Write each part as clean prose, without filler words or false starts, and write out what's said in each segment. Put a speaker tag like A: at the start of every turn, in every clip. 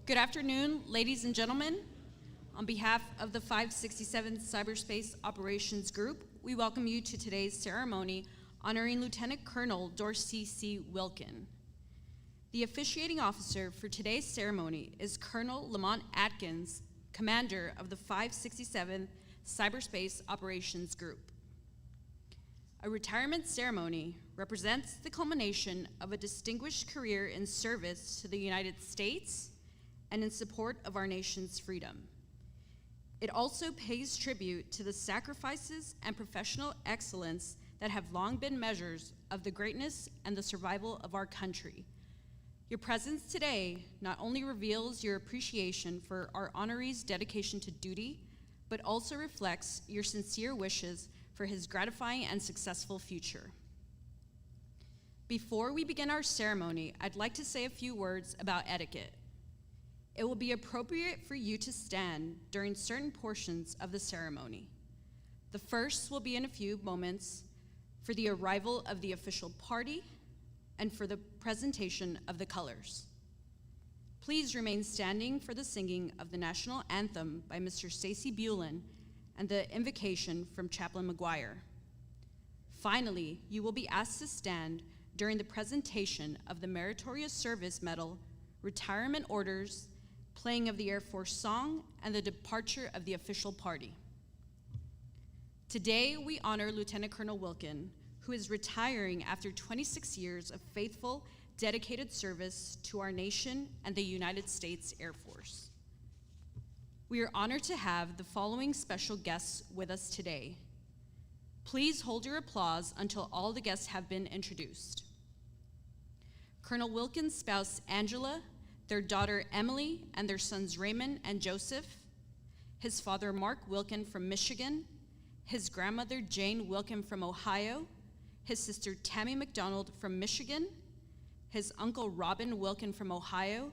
A: Good afternoon, ladies and gentlemen. On behalf of the 567th Cyberspace Operations Group, we welcome you to today's ceremony honoring Lieutenant Colonel Dorsey C. Wilkin. The officiating officer for today's ceremony is Colonel Lamont Atkins, commander of the 567th Cyberspace Operations Group. A retirement ceremony represents the culmination of a distinguished career in service to the United States and in support of our nation's freedom. It also pays tribute to the sacrifices and professional excellence that have long been measures of the greatness and the survival of our country. Your presence today not only reveals your appreciation for our honoree's dedication to duty, but also reflects your sincere wishes for his gratifying and successful future. Before we begin our ceremony, I'd like to say a few words about etiquette. It will be appropriate for you to stand during certain portions of the ceremony. The first will be in a few moments for the arrival of the official party and for the presentation of the colors. Please remain standing for the singing of the national anthem by Mr. Stacy Bulin and the invocation from Chaplain McGuire. Finally, you will be asked to stand during the presentation of the Meritorious Service Medal, retirement orders, playing of the Air Force song, and the departure of the official party. Today, we honor Lieutenant Colonel Wilkin, who is retiring after 26 years of faithful, dedicated service to our nation and the United States Air Force. We are honored to have the following special guests with us today. Please hold your applause until all the guests have been introduced. Colonel Wilkin's spouse, Angela, their daughter, Emily, and their sons, Raymond and Joseph, his father, Mark Wilkin from Michigan, his grandmother, Jane Wilkin from Ohio, his sister, Tammy McDonald from Michigan, his uncle, Robin Wilkin from Ohio,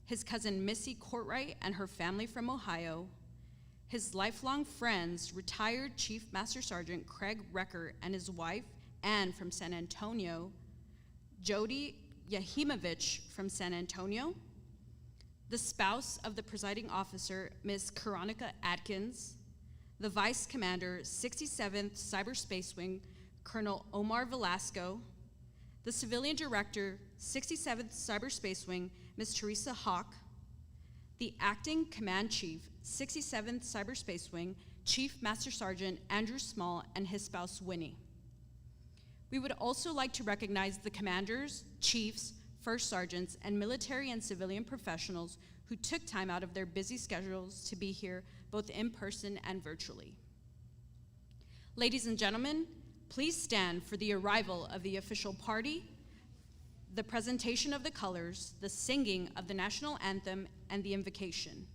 A: his cousin, Missy Courtright and her family from Ohio, his lifelong friends, retired Chief Master Sergeant Craig Recker and his wife, Ann from San Antonio, Jody Yahimovich from San Antonio, the spouse of the presiding officer, Ms. Karonica Atkins, the Vice Commander, 67th Cyberspace Wing, Colonel Omar Velasco, the Civilian Director, 67th Cyberspace Wing, Ms. Teresa Hawk, the Acting Command Chief, 67th Cyberspace Wing, Chief Master Sergeant Andrew Small and his spouse, Winnie. We would also like to recognize the commanders, chiefs, first sergeants, and military and civilian professionals who took time out of their busy schedules to be here, both in person and virtually. Ladies and gentlemen, please stand for the arrival of the official party, the presentation of the colors, the singing of the national anthem, and the invocation.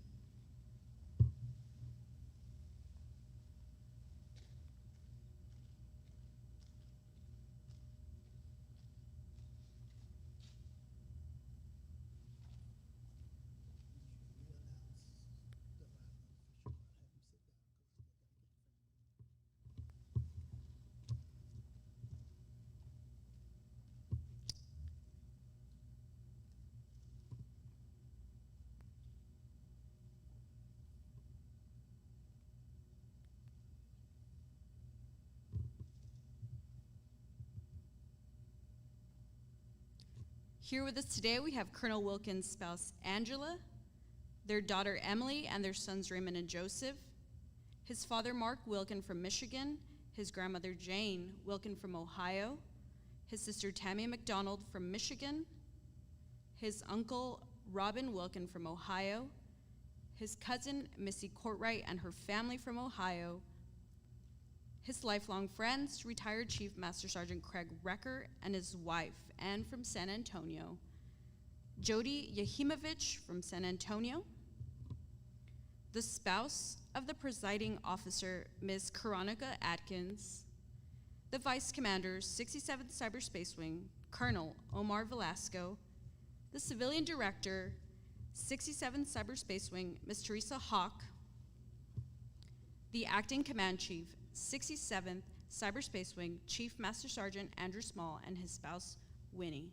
A: Here with us today, we have Colonel Wilkin's spouse, Angela, their daughter, Emily, and their sons, Raymond and Joseph, his father, Mark Wilkin from Michigan, his grandmother, Jane Wilkin from Ohio, his sister, Tammy McDonald from Michigan, his uncle, Robin Wilkin from Ohio, his cousin, Missy Courtright and her family from Ohio, his lifelong friends, retired Chief Master Sergeant Craig Recker and his wife, Ann from San Antonio, Jody Yahimovich from San Antonio, the spouse of the presiding officer, Ms. Karonica Atkins, the Vice Commander, 67th Cyberspace Wing, Colonel Omar Velasco, the Civilian Director, 67th Cyberspace Wing, Ms. Teresa Hawk, the Acting Command Chief, 67th Cyberspace Wing, Chief Master Sergeant Andrew Small and his spouse, Winnie.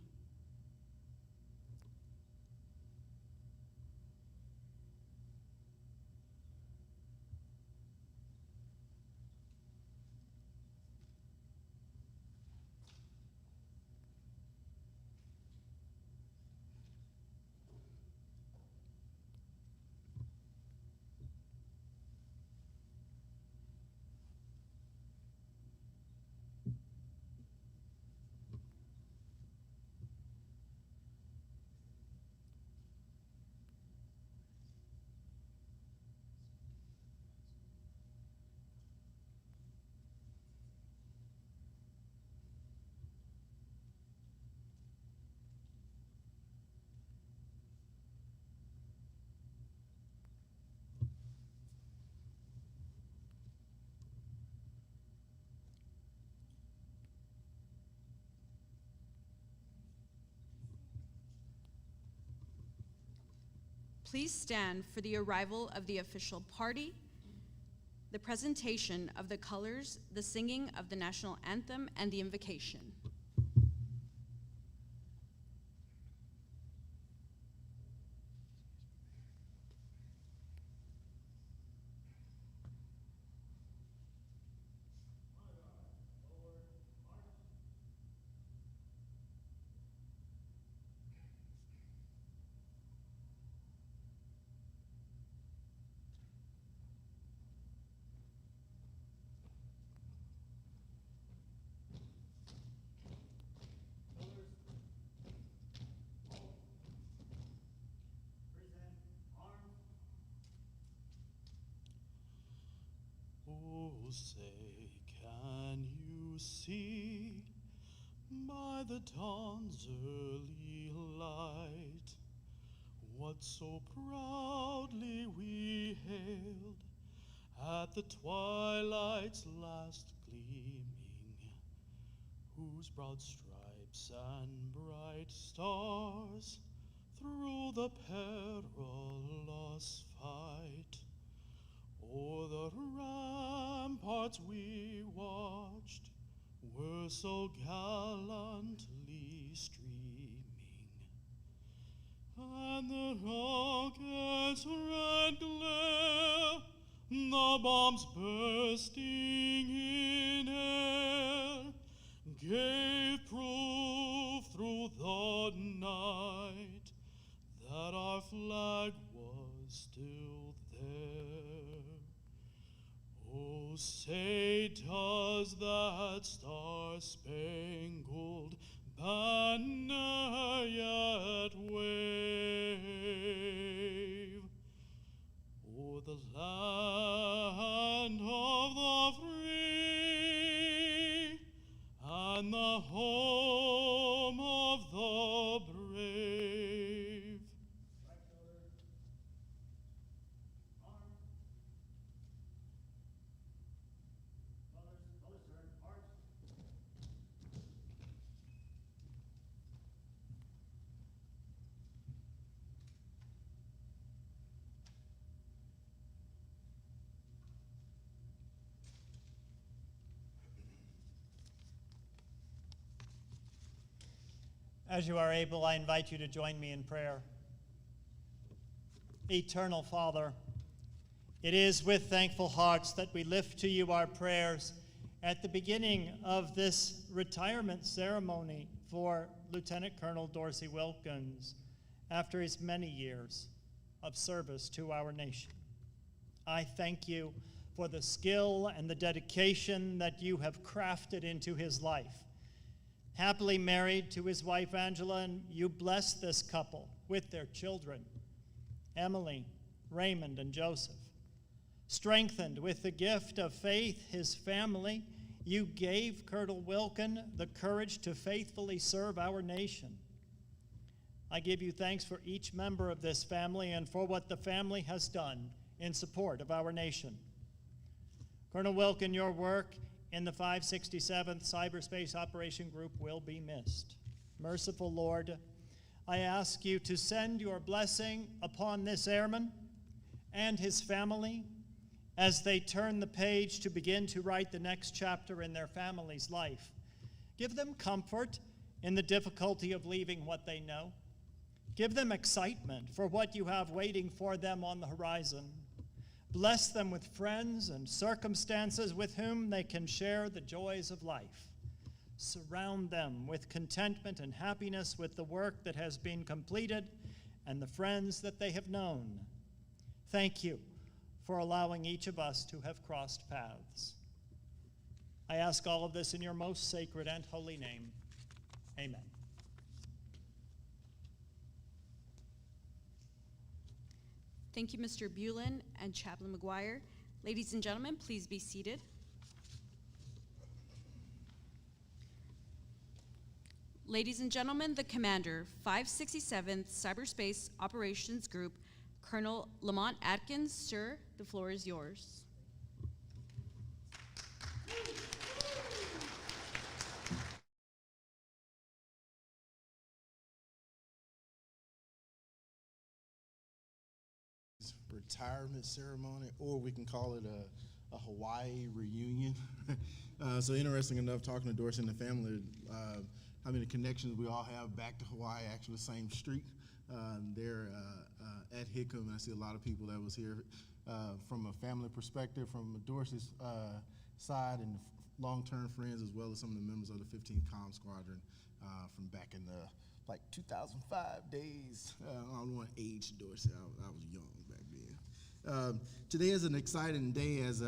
A: Please stand for the arrival of the official party, the presentation of the colors, the singing of the national anthem, and the invocation.
B: Oh, say, can you see by the dawn's early light what so proudly we hailed at the twilight's last gleaming, whose broad stripes and bright stars through the perilous fight o'er the ramparts we watched were so gallantly streaming, and the rocket's red glare, the bombs bursting in air, gave proof through the night that our flag was still there. Oh, say, does that star-spangled banner yet wave o'er the land of the free and the home of the brave?
C: As you are able, I invite you to join me in prayer. Eternal Father, it is with thankful hearts that we lift to you our prayers at the beginning of this retirement ceremony for Lieutenant Colonel Dorsey Wilkins after his many years of service to our nation. I thank you for the skill and the dedication that you have crafted into his life. Happily married to his wife Angela, and you bless this couple with their children, Emily, Raymond, and Joseph. Strengthened with the gift of faith, his family, you gave Colonel Wilkin the courage to faithfully serve our nation. I give you thanks for each member of this family and for what the family has done in support of our nation. Colonel Wilkin, your work in the 567th Cyberspace Operation Group will be missed. Merciful Lord, I ask you to send your blessing upon this airman and his family as they turn the page to begin to write the next chapter in their family's life. Give them comfort in the difficulty of leaving what they know. Give them excitement for what you have waiting for them on the horizon. Bless them with friends and circumstances with whom they can share the joys of life. Surround them with contentment and happiness with the work that has been completed and the friends that they have known. Thank you for allowing each of us to have crossed paths. I ask all of this in your most sacred and holy name. Amen.
A: Thank you, Mr. Bulin and Chaplain McGuire. Ladies and gentlemen, please be seated. Ladies and gentlemen, the Commander, 567th Cyberspace Operations Group, Colonel Lamont Atkins. Sir, the floor is yours.
D: retirement ceremony, or we can call it a Hawaii reunion. So interesting enough, talking to Dorsey and the family, how many connections we all have back to Hawaii, actually the same street. They're at Hickam, and I see a lot of people that was here from a family perspective, from Dorsey's side, and long-term friends, as well as some of the members of the 15th Comm Squadron from back in the 2005 days. I don't want to age Dorsey. I was young back then. Today is an exciting day as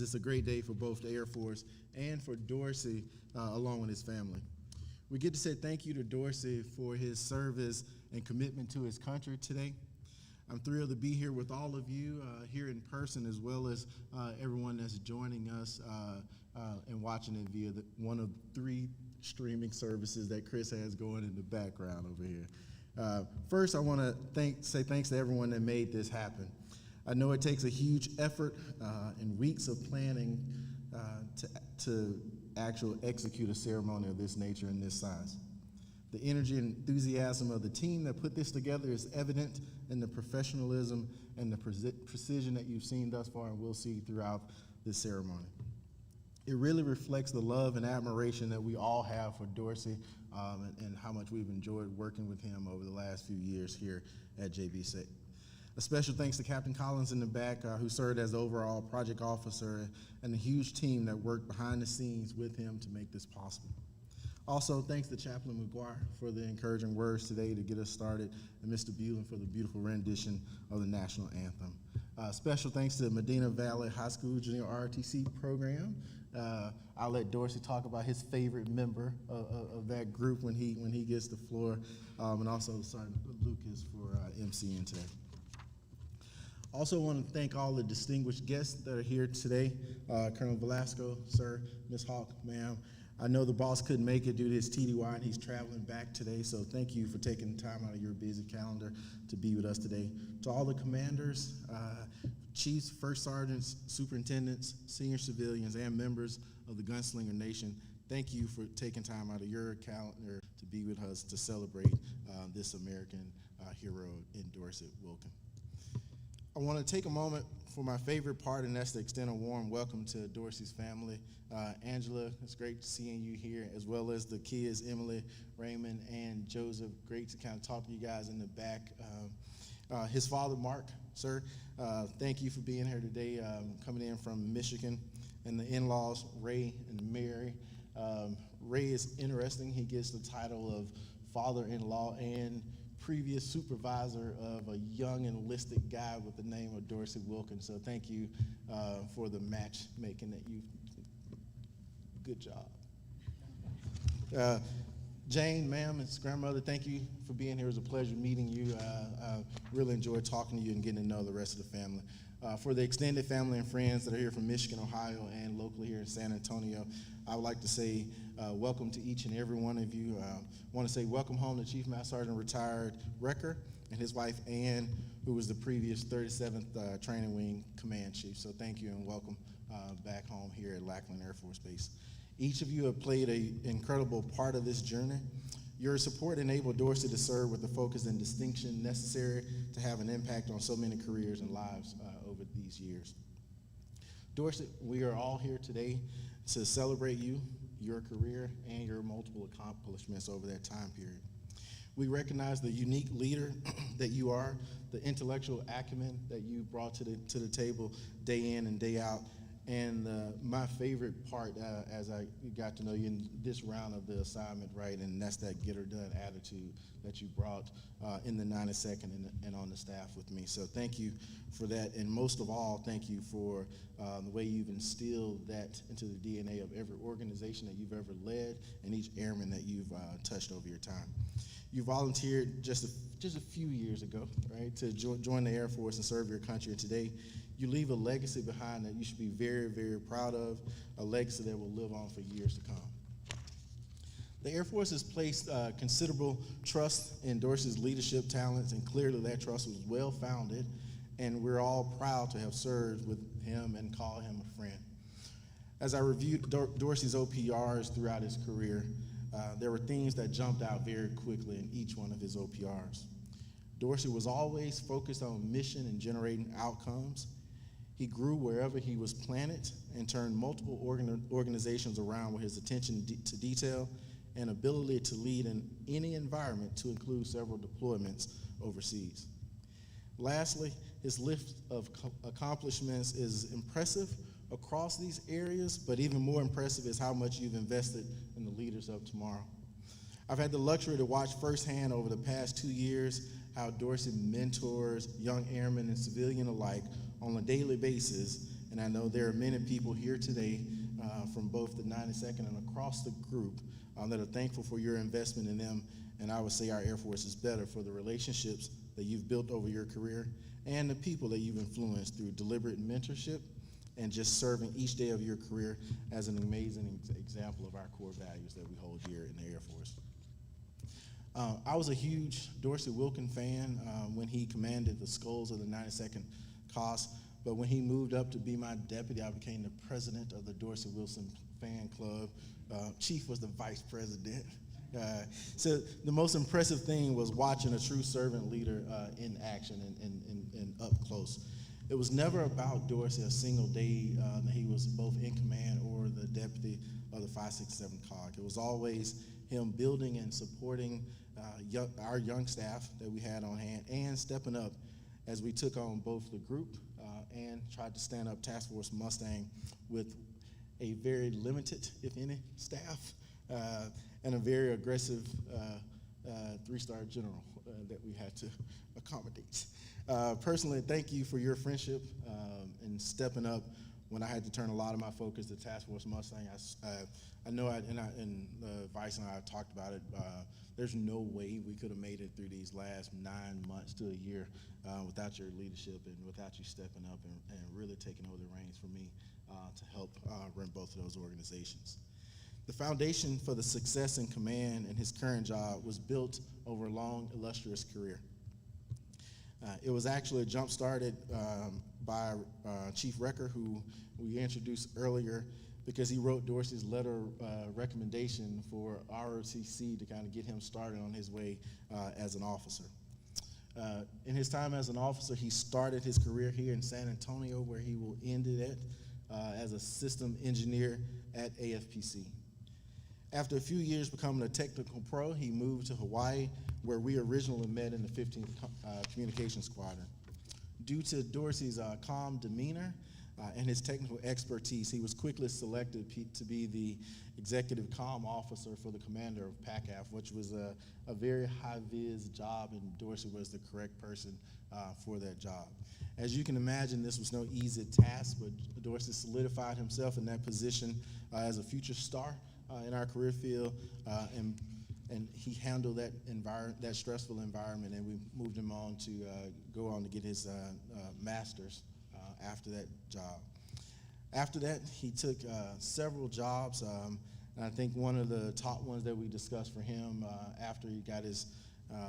D: it's a great day for both the Air Force and for Dorsey along with his family. We get to say thank you to Dorsey for his service and commitment to his country today. I'm thrilled to be here with all of you here in person, as well as everyone that's joining us and watching it via one of 3 streaming services that Chris has going in the background over here. First, I want to say thanks to everyone that made this happen. I know it takes a huge effort and weeks of planning to actually execute a ceremony of this nature and this size. The energy and enthusiasm of the team that put this together is evident in the professionalism and the precision that you've seen thus far and will see throughout this ceremony. It really reflects the love and admiration that we all have for Dorsey and how much we've enjoyed working with him over the last few years here at JBC. A special thanks to Captain Collins in the back, who served as the overall project officer, and the huge team that worked behind the scenes with him to make this possible. Also, thanks to Chaplain McGuire for the encouraging words today to get us started, and Mr. Bulin for the beautiful rendition of the national anthem. Special thanks to Medina Valley High School Junior ROTC program. I'll let Dorsey talk about his favorite member of that group when he gets the floor, and also Sergeant Lucas for emceeing today. Also want to thank all the distinguished guests that are here today. Colonel Velasco, sir, Ms. Hawk, ma'am. I know the boss couldn't make it due to his TDY, and he's traveling back today, so thank you for taking time out of your busy calendar to be with us today. To all the commanders, chiefs, first sergeants, superintendents, senior civilians, and members of the Gunslinger Nation, thank you for taking time out of your calendar to be with us to celebrate this American hero in Lt Wilkin. I want to take a moment for my favorite part, and that's to extend a warm welcome to Dorsey's family. Angela, it's great seeing you here, as well as the kids, Emily, Raymond, and Joseph. Great to kind of talk to you guys in the back. His father, Mark, sir, thank you for being here today, coming in from Michigan. And the in-laws, Ray and Mary. Ray is interesting. He gets the title of father-in-law and previous supervisor of a young enlisted guy with the name of Lt Wilkin. So thank you for the matchmaking that you, good job. Jane, ma'am, and grandmother, thank you for being here. It was a pleasure meeting you. I really enjoyed talking to you and getting to know the rest of the family. For the extended family and friends that are here from Michigan, Ohio, and locally here in San Antonio, I would like to say welcome to each and every one of you. I want to say welcome home to Chief Master Sergeant retired Recker and his wife Ann, who was the previous 37th Training Wing Command Chief. So thank you and welcome back home here at Lackland Air Force Base. Each of you have played an incredible part of this journey. Your support enabled Dorsey to serve with the focus and distinction necessary to have an impact on so many careers and lives over these years. Dorsey, we are all here today to celebrate you, your career, and your multiple accomplishments over that time period. We recognize the unique leader that you are, the intellectual acumen that you brought to the table day in and day out, and my favorite part as I got to know you in this round of the assignment, right, and that's that get-her-done attitude that you brought in the 92nd and on the staff with me. So thank you for that, and most of all, thank you for the way you've instilled that into the DNA of every organization that you've ever led and each airman that you've touched over your time. You volunteered just a few years ago, right, to join the Air Force and serve your country, and today you leave a legacy behind that you should be very, very proud of, a legacy that will live on for years to come. The Air Force has placed considerable trust in Dorsey's leadership talents, and clearly that trust was well-founded, and we're all proud to have served with him and call him a friend. As I reviewed Dorsey's OPRs throughout his career, there were themes that jumped out very quickly in each one of his OPRs. Dorsey was always focused on mission and generating outcomes. He grew wherever he was planted and turned multiple organizations around with his attention to detail and ability to lead in any environment, to include several deployments overseas. Lastly, his list of accomplishments is impressive across these areas, but even more impressive is how much you've invested in the leaders of tomorrow. I've had the luxury to watch firsthand over the past 2 years how Dorsey mentors young airmen and civilian alike on a daily basis, and I know there are many people here today from both the 92nd and across the group that are thankful for your investment in them, and I would say our Air Force is better for the relationships that you've built over your career and the people that you've influenced through deliberate mentorship and just serving each day of your career as an amazing example of our core values that we hold here in the Air Force. I was a huge Dorsey Wilkin fan when he commanded the skulls of the 92nd COS, but when he moved up to be my deputy, I became the president of the Dorsey Wilson fan club. Chief was the vice president. So the most impressive thing was watching a true servant leader in action and up close. It was never about Dorsey a single day that he was both in command or the deputy of the 567 COG. It was always him building and supporting our young staff that we had on hand and stepping up as we took on both the group and tried to stand up Task Force Mustang with a very limited, if any, staff and a very aggressive 3-star general that we had to accommodate. Personally, thank you for your friendship and stepping up when I had to turn a lot of my focus to Task Force Mustang. I know, and Vice and I have talked about it, there's no way we could have made it through these last 9 months to a year without your leadership and without you stepping up and really taking over the reins for me to help run both of those organizations. The foundation for the success in command and his current job was built over a long, illustrious career. It was actually jump-started by Chief Recker, who we introduced earlier, because he wrote Dorsey's letter recommendation for ROTC to kind of get him started on his way as an officer. In his time as an officer, he started his career here in San Antonio, where he will end it as a system engineer at AFPC. After a few years becoming a technical pro, he moved to Hawaii, where we originally met in the 15th Communications Squadron. Due to Dorsey's calm demeanor and his technical expertise, he was quickly selected to be the executive comm officer for the commander of PACAF, which was a very high-vis job, and Dorsey was the correct person for that job. As you can imagine, this was no easy task, but Dorsey solidified himself in that position as a future star in our career field, and he handled that stressful environment, and we moved him on to go on to get his master's after that job. After that, he took several jobs, and I think one of the top ones that we discussed for him after he got his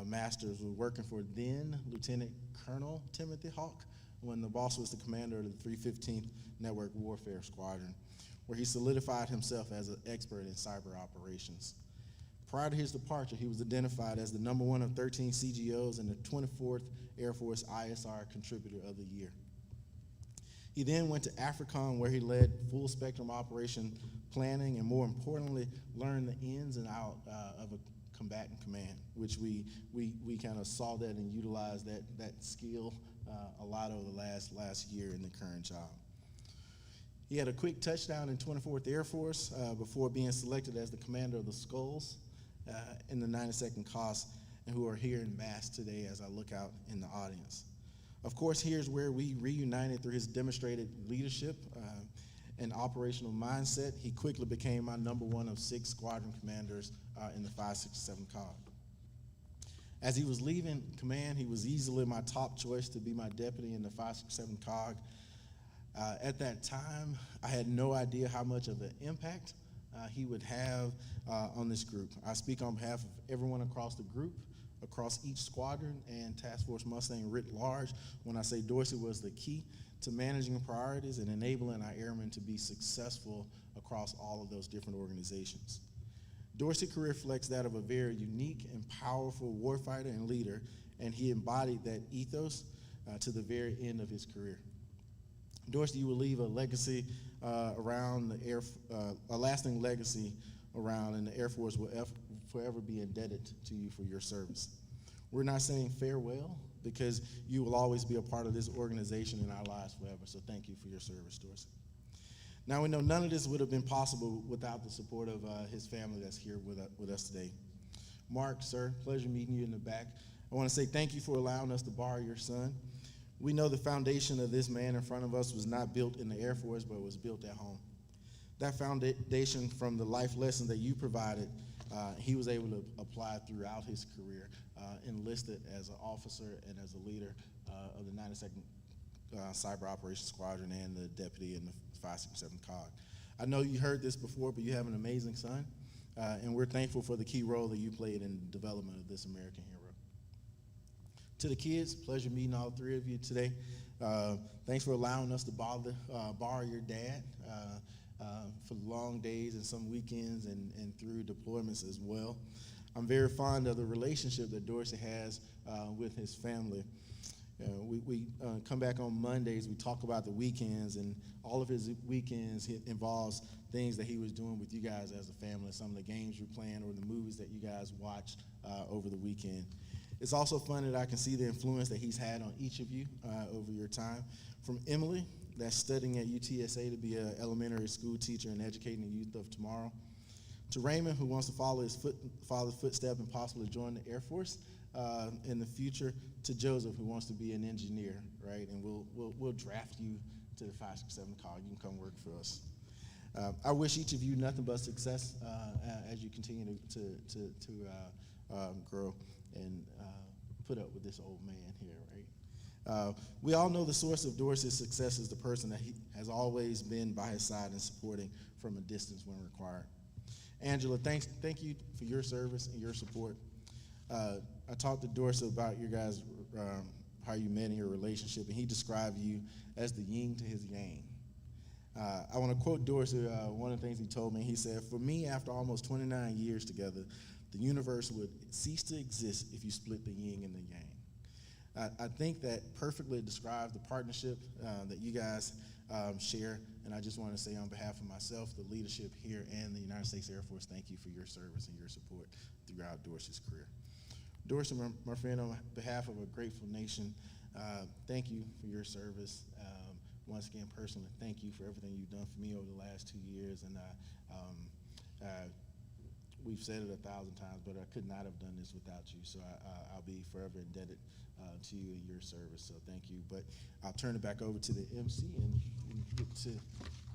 D: master's was working for then Lieutenant Colonel Timothy Hawk, when the boss was the commander of the 315th Network Warfare Squadron, where he solidified himself as an expert in cyber operations. Prior to his departure, he was identified as the #1 of 13 CGOs and the 24th Air Force ISR Contributor of the Year. He then went to AFRICOM, where he led full spectrum operation planning and, more importantly, learned the ins and outs of a combatant command, which we kind of saw that and utilized that skill a lot over the last year in the current job. He had a quick touchdown in 24th Air Force before being selected as the commander of the Skulls in the 92nd COS, and who are here in mass today as I look out in the audience. Of course, here's where we reunited through his demonstrated leadership and operational mindset. He quickly became my #1 of 6 squadron commanders in the 567 COG. As he was leaving command, he was easily my top choice to be my deputy in the 567 COG. At that time, I had no idea how much of an impact he would have on this group. I speak on behalf of everyone across the group, across each squadron, and Task Force Mustang writ large when I say Dorsey was the key to managing priorities and enabling our airmen to be successful across all of those different organizations. Dorsey's career reflects that of a very unique and powerful warfighter and leader, and he embodied that ethos to the very end of his career. Dorsey, you will leave a legacy around the a lasting legacy around, and the Air Force will forever be indebted to you for your service. We're not saying farewell, because you will always be a part of this organization in our lives forever, so thank you for your service, Dorsey. Now, we know none of this would have been possible without the support of his family that's here with us today. Mark, sir, pleasure meeting you in the back. I want to say thank you for allowing us to borrow your son. We know the foundation of this man in front of us was not built in the Air Force, but was built at home. That foundation from the life lessons that you provided, he was able to apply throughout his career, enlisted as an officer and as a leader of the 92nd Cyber Operations Squadron and the deputy in the 567th COG. I know you heard this before, but you have an amazing son, and we're thankful for the key role that you played in the development of this American hero. To the kids, pleasure meeting all three of you today. Thanks for allowing us to borrow your dad for long days and some weekends and through deployments as well. I'm very fond of the relationship that Dorsey has with his family. We come back on Mondays, we talk about the weekends, and all of his weekends involves things that he was doing with you guys as a family, some of the games you're playing or the movies that you guys watched over the weekend. It's also fun that I can see the influence that he's had on each of you over your time. From Emily, that's studying at UTSA to be an elementary school teacher and educating the youth of tomorrow, to Raymond, who wants to follow his father's footsteps and possibly join the Air Force in the future, to Joseph, who wants to be an engineer, right? And we'll draft you to the 567 COG. You can come work for us. I wish each of you nothing but success as you continue to grow and put up with this old man here, right? We all know the source of Dorsey's success is the person that he has always been by his side and supporting from a distance when required. Angela, thank you for your service and your support. I talked to Dorsey about your guys, how you met in your relationship, and he described you as the yin to his yang. I want to quote Dorsey, one of the things he told me. He said, "For me, after almost 29 years together, the universe would cease to exist if you split the yin and the yang." I think that perfectly describes the partnership that you guys share, and I just want to say on behalf of myself, the leadership here, and the United States Air Force, thank you for your service and your support throughout Dorsey's career. Dorsey, my friend, on behalf of a grateful nation, thank you for your service. Once again, personally, thank you for everything you've done for me over the last 2 years, and we've said it 1,000 times, but I could not have done this without you, so I'll be forever indebted to you and your service, so thank you. But I'll turn it back over to the MC and get to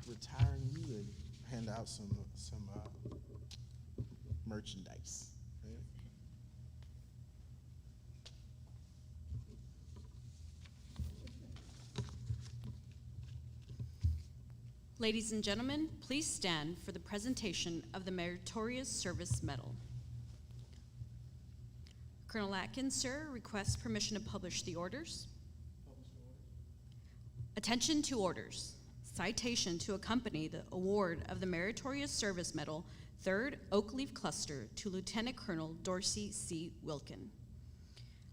D: retiring you and hand out some merchandise. Okay?
A: Ladies and gentlemen, please stand for the presentation of the Meritorious Service Medal. Colonel Atkins, sir, requests permission to publish the orders. Attention to orders. Citation to accompany the award of the Meritorious Service Medal, 3rd Oak Leaf Cluster, to Lieutenant Colonel Dorsey C. Wilkin.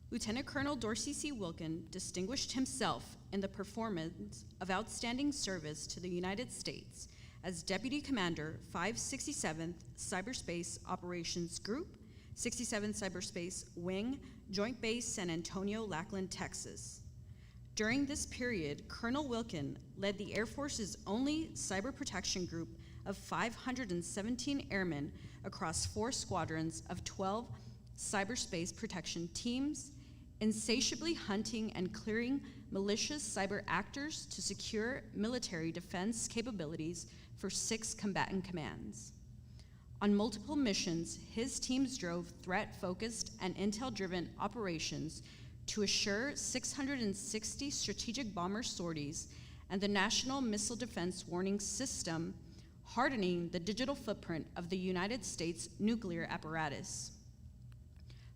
A: Lieutenant Colonel Dorsey C. Wilkin distinguished himself in the performance of outstanding service to the United States as Deputy Commander, 567th Cyberspace Operations Group, 67 Cyberspace Wing, Joint Base San Antonio, Lackland, Texas. During this period, Colonel Wilkin led the Air Force's only cyber protection group of 517 airmen across 4 squadrons of 12 cyberspace protection teams, insatiably hunting and clearing malicious cyber actors to secure military defense capabilities for 6 combatant commands. On multiple missions, his teams drove threat-focused and intel-driven operations to assure 660 strategic bomber sorties and the National Missile Defense Warning System, hardening the digital footprint of the United States nuclear apparatus.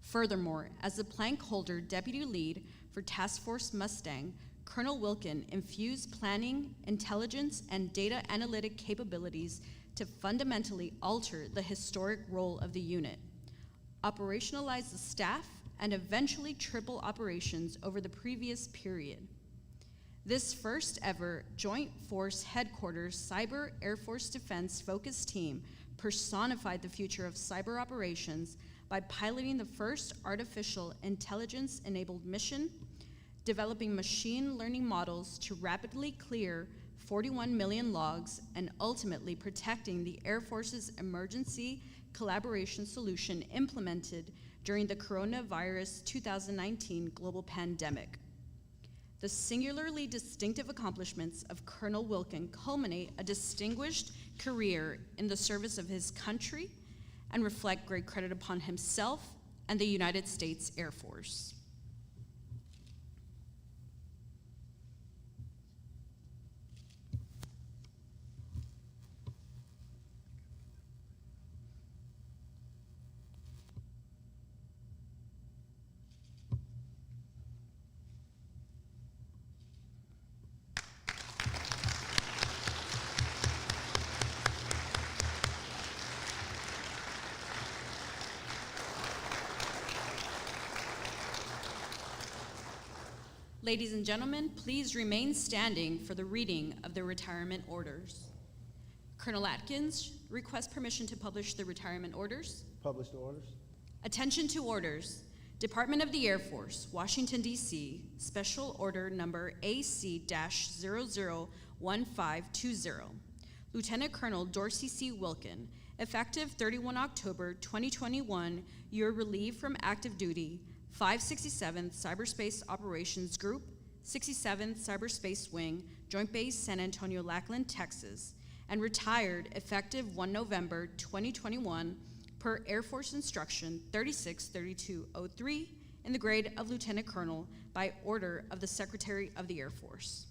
A: Furthermore, as the plank holder deputy lead for Task Force Mustang, Colonel Wilkin infused planning, intelligence, and data analytic capabilities to fundamentally alter the historic role of the unit, operationalize the staff, and eventually triple operations over the previous period. This first ever Joint Force Headquarters Cyber Air Force Defense Focus Team personified the future of cyber operations by piloting the first artificial intelligence-enabled mission, developing machine learning models to rapidly clear 41 million logs, and ultimately protecting the Air Force's emergency collaboration solution implemented during the coronavirus 2019 global pandemic. The singularly distinctive accomplishments of Colonel Wilkin culminate a distinguished career in the service of his country and reflect great credit upon himself and the United States Air Force. Ladies and gentlemen, please remain standing for the reading of the retirement orders. Colonel Atkins requests permission to publish the retirement orders.
E: Publish the orders.
A: Attention to orders. Department of the Air Force, Washington, D.C., Special Order Number AC-001520. Lieutenant Colonel Dorsey C. Wilkin, effective 31 October 2021, you are relieved from active duty, 567th Cyberspace Operations Group, 67th Cyberspace Wing, Joint Base San Antonio, Lackland, Texas, and retired effective 1 November 2021 per Air Force Instruction 363203 in the grade of Lieutenant Colonel by order of the Secretary of the Air Force.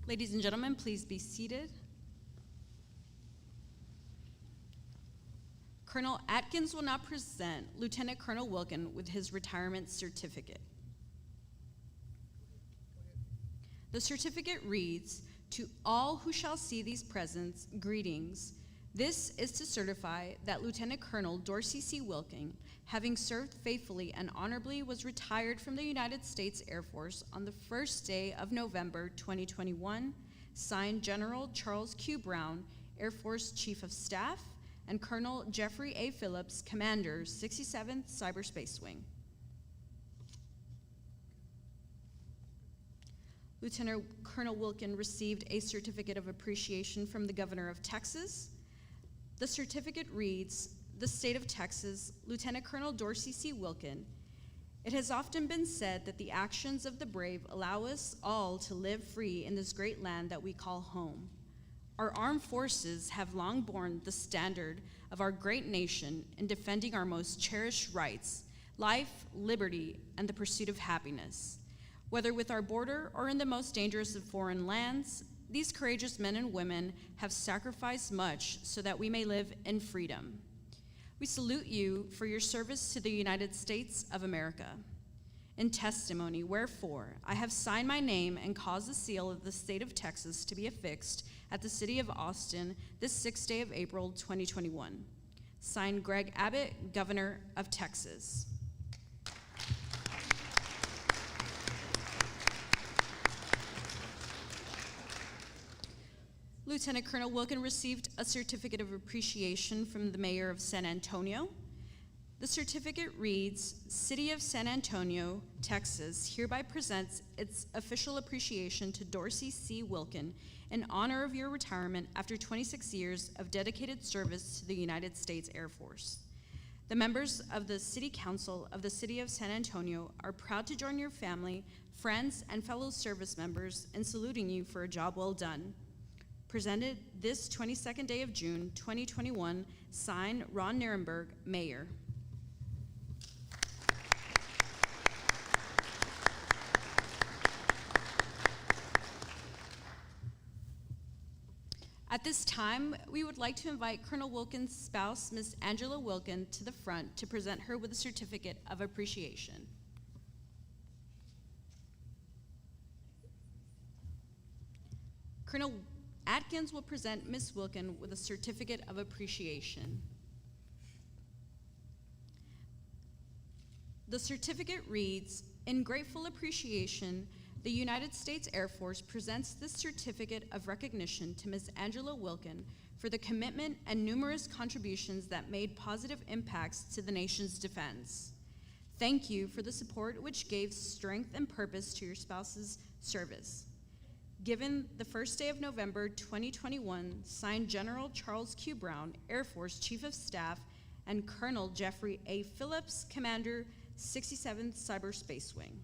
A: Ladies and gentlemen, please be seated. Colonel Atkins will now present Lieutenant Colonel Wilkin with his retirement certificate. The certificate reads, "To all who shall see these presents, greetings. This is to certify that Lieutenant Colonel Dorsey C. Wilkin, having served faithfully and honorably, was retired from the United States Air Force on the first day of November 2021, signed General Charles Q. Brown, Air Force Chief of Staff, and Colonel Jeffrey A. Phillips, Commander, 67th Cyberspace Wing." Lieutenant Colonel Wilkin received a certificate of appreciation from the Governor of Texas. The certificate reads, "The State of Texas, Lieutenant Colonel Dorsey C. Wilkin. It has often been said that the actions of the brave allow us all to live free in this great land that we call home. Our armed forces have long borne the standard of our great nation in defending our most cherished rights, life, liberty, and the pursuit of happiness. Whether with our border or in the most dangerous of foreign lands, these courageous men and women have sacrificed much so that we may live in freedom. We salute you for your service to the United States of America. In testimony, wherefore, I have signed my name and caused the seal of the state of Texas to be affixed at the city of Austin this 6th day of April 2021. Signed, Greg Abbott, Governor of Texas." Lieutenant Colonel Wilkin received a certificate of appreciation from the Mayor of San Antonio. The certificate reads, "City of San Antonio, Texas, hereby presents its official appreciation to Dorsey C. Wilkin in honor of your retirement after 26 years of dedicated service to the United States Air Force. The members of the City Council of the City of San Antonio are proud to join your family, friends, and fellow service members in saluting you for a job well done. Presented this 22nd day of June 2021, signed Ron Nirenberg, Mayor." At this time, we would like to invite Colonel Wilkin's spouse, Ms. Angela Wilkin, to the front to present her with a certificate of appreciation. Colonel Atkins will present Ms. Wilkin with a certificate of appreciation. The certificate reads, "In grateful appreciation, the United States Air Force presents this certificate of recognition to Ms. Angela Wilkin for the commitment and numerous contributions that made positive impacts to the nation's defense. Thank you for the support which gave strength and purpose to your spouse's service. Given the first day of November 2021, signed General Charles Q. Brown, Air Force Chief of Staff, and Colonel Jeffrey A. Phillips, Commander, 67th Cyberspace Wing."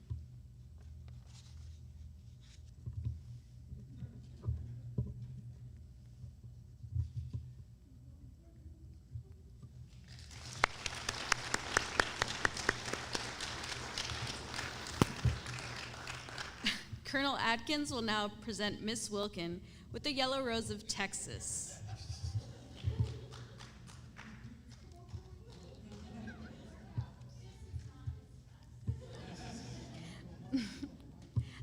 A: Colonel Atkins will now present Ms. Wilkin with the Yellow Rose of Texas.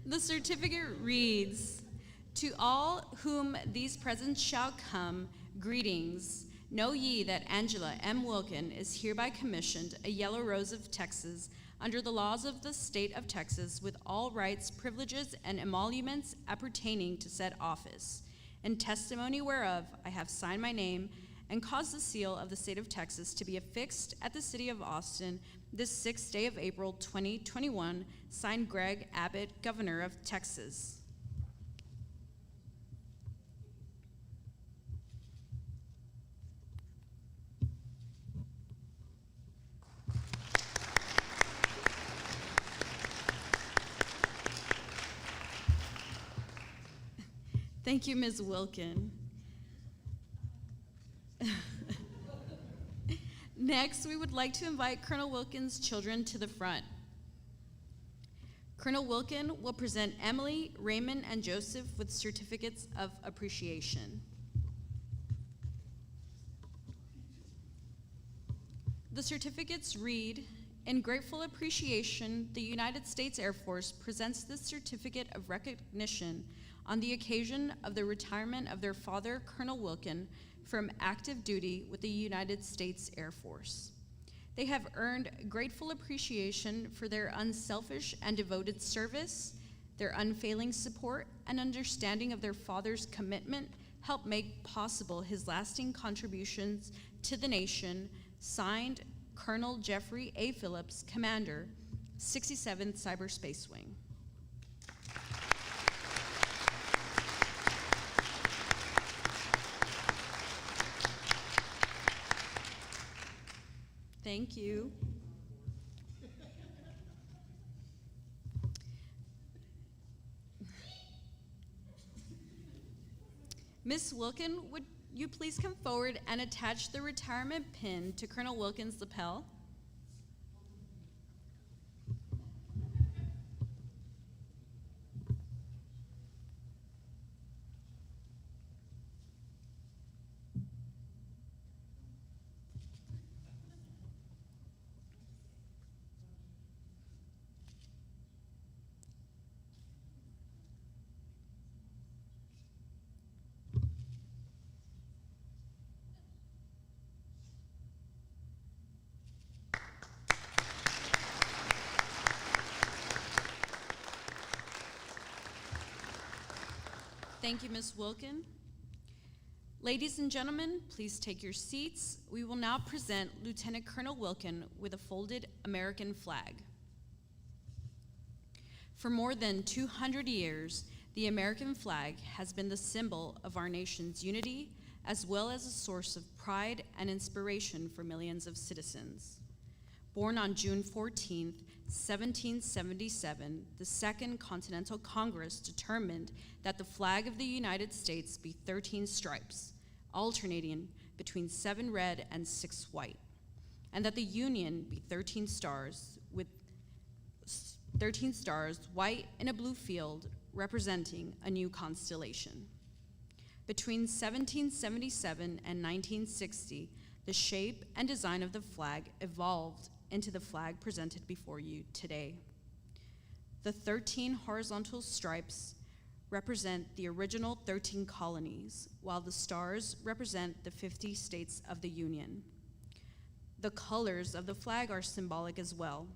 A: The certificate reads, "To all whom these presents shall come, greetings. Know ye that Angela M. Wilkin is hereby commissioned a Yellow Rose of Texas under the laws of the state of Texas, with all rights, privileges, and emoluments appertaining to said office. In testimony whereof, I have signed my name and caused the seal of the state of Texas to be affixed at the city of Austin this 6th day of April 2021, signed Greg Abbott, Governor of Texas." Thank you, Ms. Wilkin. Next, we would like to invite Colonel Wilkin's children to the front. Colonel Wilkin will present Emily, Raymond, and Joseph with certificates of appreciation. The certificates read, "In grateful appreciation, the United States Air Force presents this certificate of recognition on the occasion of the retirement of their father, Colonel Wilkin, from active duty with the United States Air Force. They have earned grateful appreciation for their unselfish and devoted service. Their unfailing support and understanding of their father's commitment helped make possible his lasting contributions to the nation." Signed, Colonel Jeffrey A. Phillips, Commander, 67th Cyberspace Wing. Thank you. Ms. Wilkin, would you please come forward and attach the retirement pin to Colonel Wilkin's lapel? Thank you, Ms. Wilkin. Ladies and gentlemen, please take your seats. We will now present Lieutenant Colonel Wilkin with a folded American flag. For more than 200 years, the American flag has been the symbol of our nation's unity, as well as a source of pride and inspiration for millions of citizens. Born on June 14, 1777, the Second Continental Congress determined that the flag of the United States be 13 stripes, alternating between 7 red and 6 white, and that the Union be 13 stars, with 13 stars, white in a blue field, representing a new constellation. Between 1777 and 1960, the shape and design of the flag evolved into the flag presented before you today. The 13 horizontal stripes represent the original 13 colonies, while the stars represent the 50 states of the Union. The colors of the flag are symbolic as well.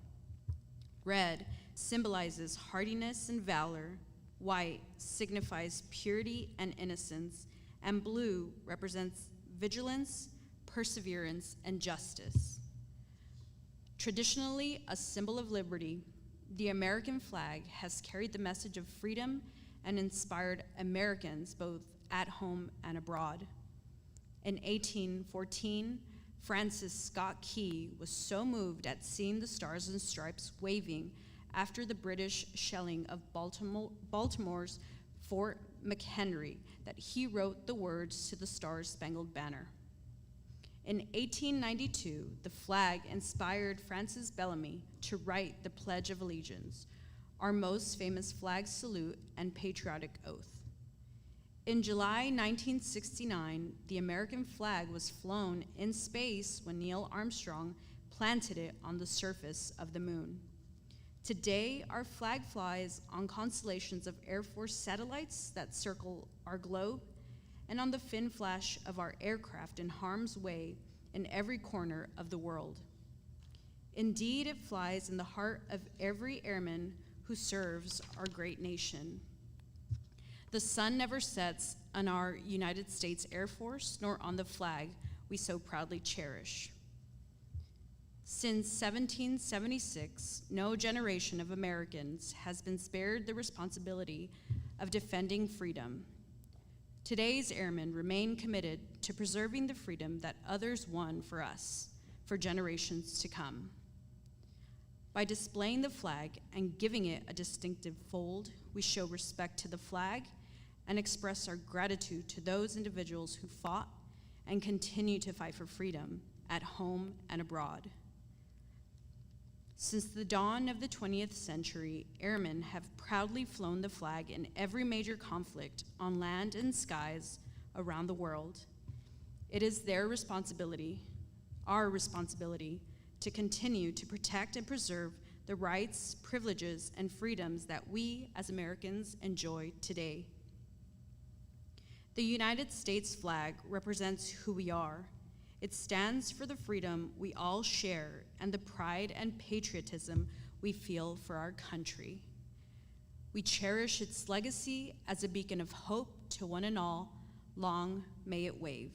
A: Red symbolizes hardiness and valor, white signifies purity and innocence, and blue represents vigilance, perseverance, and justice. Traditionally a symbol of liberty, the American flag has carried the message of freedom and inspired Americans both at home and abroad. In 1814, Francis Scott Key was so moved at seeing the stars and stripes waving after the British shelling of Baltimore's Fort McHenry that he wrote the words to the Star-Spangled Banner. In 1892, the flag inspired Francis Bellamy to write the Pledge of Allegiance, our most famous flag salute and patriotic oath. In July 1969, the American flag was flown in space when Neil Armstrong planted it on the surface of the moon. Today, our flag flies on constellations of Air Force satellites that circle our globe and on the fin flash of our aircraft in harm's way in every corner of the world. Indeed, it flies in the heart of every airman who serves our great nation. The sun never sets on our United States Air Force, nor on the flag we so proudly cherish. Since 1776, no generation of Americans has been spared the responsibility of defending freedom. Today's airmen remain committed to preserving the freedom that others won for us for generations to come. By displaying the flag and giving it a distinctive fold, we show respect to the flag and express our gratitude to those individuals who fought and continue to fight for freedom at home and abroad. Since the dawn of the 20th century, airmen have proudly flown the flag in every major conflict on land and skies around the world. It is their responsibility, our responsibility, to continue to protect and preserve the rights, privileges, and freedoms that we as Americans enjoy today. The United States flag represents who we are. It stands for the freedom we all share and the pride and patriotism we feel for our country. We cherish its legacy as a beacon of hope to one and all. Long may it wave.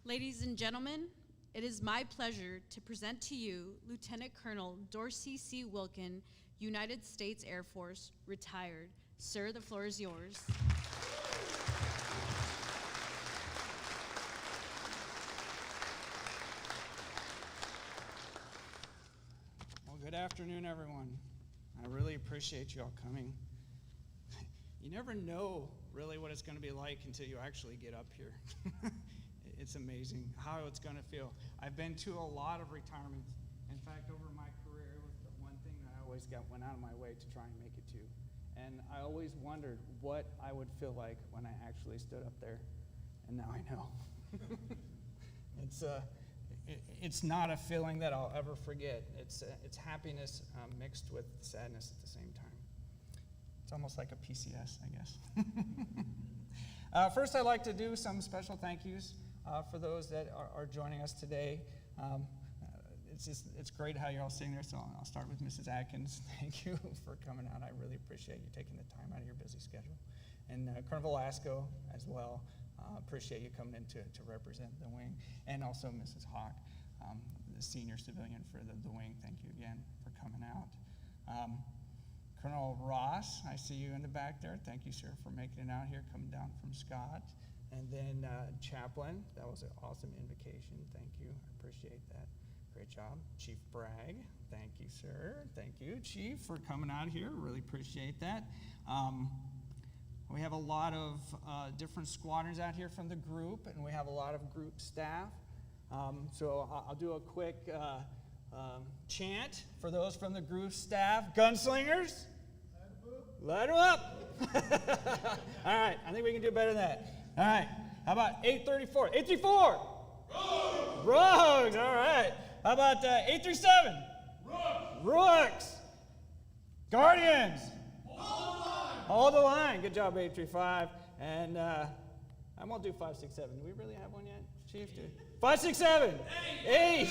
A: Ladies and gentlemen, it is my pleasure to present to you Lieutenant Colonel Dorsey C. Wilkin, United States Air Force, retired. Sir, the floor is yours.
E: Well, good afternoon, everyone. I really appreciate you all coming. you never know really what it's going to be like until you actually get up here. It's amazing how it's going to feel. I've been to a lot of retirements. In fact, over my career, it was the one thing that I always went out of my way to try and make it to. And I always wondered what I would feel like when I actually stood up there. And now I know. It's not a feeling that I'll ever forget. It's happiness mixed with sadness at the same time. It's almost like a PCS, I guess. First, I'd like to do some special thank yous for those that are joining us today. It's great how you're all sitting there, so I'll start with Mrs. Atkins. Thank you for coming out. I really appreciate you taking the time out of your busy schedule. And Colonel Velasco as well. Appreciate you coming in to represent the wing. And also Mrs. Hawk, the senior civilian for the wing. Thank you again for coming out. Colonel Ross, I see you in the back there. Thank you, sir, for making it out here, coming down from Scott. And then Chaplain, that was an awesome invocation. Thank you. I appreciate that. Great job. Chief Bragg, thank you, sir. Thank you, Chief, for coming out here. Really appreciate that. We have a lot of different squadrons out here from the group, and we have a lot of group staff. So I'll do a quick chant for those from the group staff. Gunslingers, light them up. All right, I think we can do better than that. All right, how about 834? 834! Rogues! Rogues, all right. How about 837? Rooks! Rooks! Guardians! Hold the line. Good job, 835. And I'm going to do 567. Do we really have one yet, Chief? 567. 8.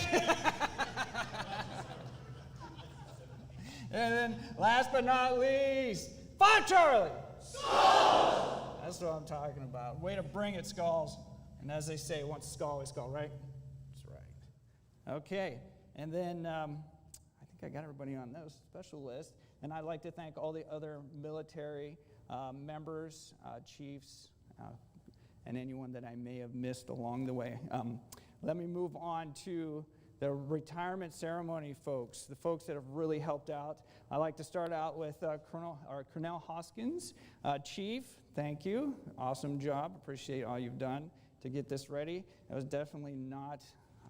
E: And then last but not least, 5 Charlie. Skulls! That's what I'm talking about. Way to bring it, Skulls. And as they say, once a skull, always skull, right? That's right. Okay. And then I think I got everybody on those special list. And I'd like to thank all the other military members, chiefs, and anyone that I may have missed along the way. Let me move on to the retirement ceremony folks, the folks that have really helped out. I'd like to start out with Colonel Hoskins. Chief, thank you. Awesome job. Appreciate all you've done to get this ready. It was definitely not